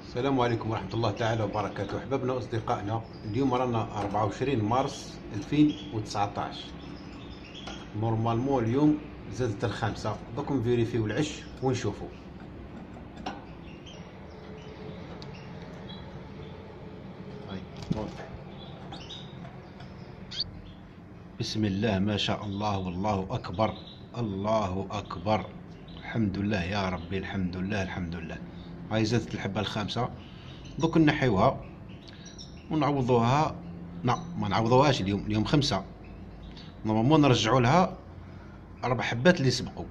السلام عليكم ورحمة الله تعالى وبركاته. أحبابنا وأصدقائنا، اليوم رانا 24 مارس 2019. نورمالمون اليوم زادت الخامسة، دوك نفيريفيو العش ونشوفو. بسم الله ما شاء الله والله أكبر، الله أكبر، الحمد لله يا ربي، الحمد لله الحمد لله. هاي زادت الحبة الخامسة، دوك نحيوها ونعوضوها. ما نعوضوهاش اليوم خمسة، نورمالمون نرجعو لها 4 حبات اللي سبقوا.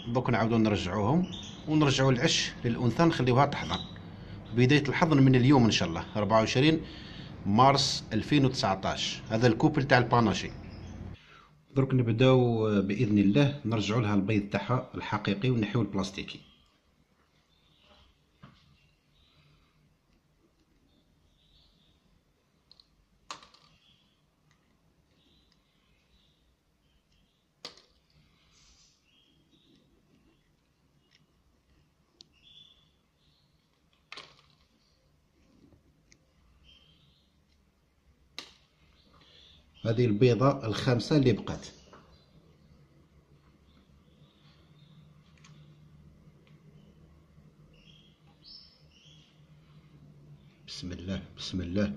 دوك نعاودو نرجعوهم ونرجعو العش للأنثى نخليوها تحضن. بداية الحضن من اليوم إن شاء الله 24 مارس 2019. هذا الكوبل تاع الباناشي. درك نبداو بإذن الله نرجعو لها البيض تاعها الحقيقي ونحيو البلاستيكي. هذه البيضة الخامسة اللي بقات. بسم الله بسم الله.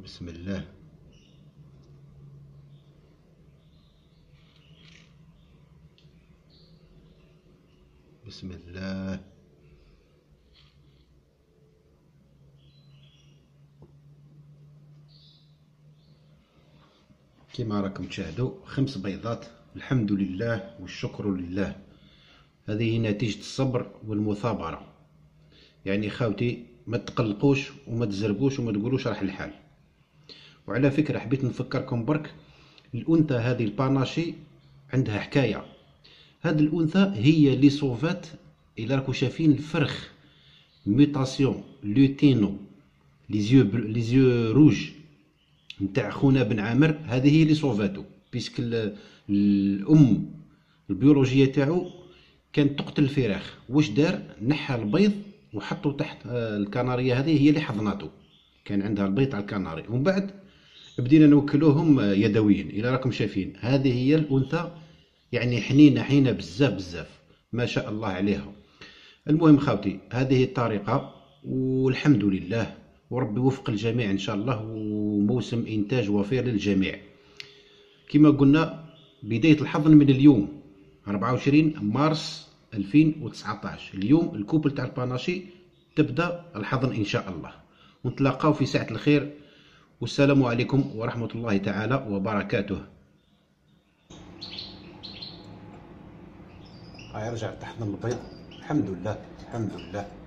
بسم الله. بسم الله. كما راكم تشاهدوا 5 بيضات، الحمد لله والشكر لله. هذه نتيجة الصبر والمثابرة. يعني خاوتي ما تقلقوش وما تزرقوش وما تقولوش راح الحال. وعلى فكرة حبيت نفكركم برك، الأنثى هذه الباناشي عندها حكاية. هذه الأنثى هي اللي صوفات، إلا راكو شايفين الفرخ ميوتاسيون لوتينو ليزيو روج نتاع خونا بن عامر، هذه هي اللي صوفاتو، بيسك الأم البيولوجية تاعو كانت تقتل الفراخ. واش دار؟ نحى البيض وحطو تحت الكنارية، هذه هي اللي حضناتو. كان عندها البيض تاع الكناري، ومن بعد بدينا نوكلوهم يدويا. الى راكم شايفين هذه هي الانثى، يعني حنينه حنينه بزاف بزاف، ما شاء الله عليها. المهم خاوتي، هذه الطريقه والحمد لله، وربي يوفق الجميع ان شاء الله، وموسم انتاج وفير للجميع. كما قلنا بدايه الحضن من اليوم 24 مارس 2019. اليوم الكوبل تاع الباناشي تبدا الحضن ان شاء الله، ونتلاقاو في ساعه الخير، والسلام عليكم ورحمه الله تعالى وبركاته. هاي رجعت تحضن البيض، الحمد لله الحمد لله.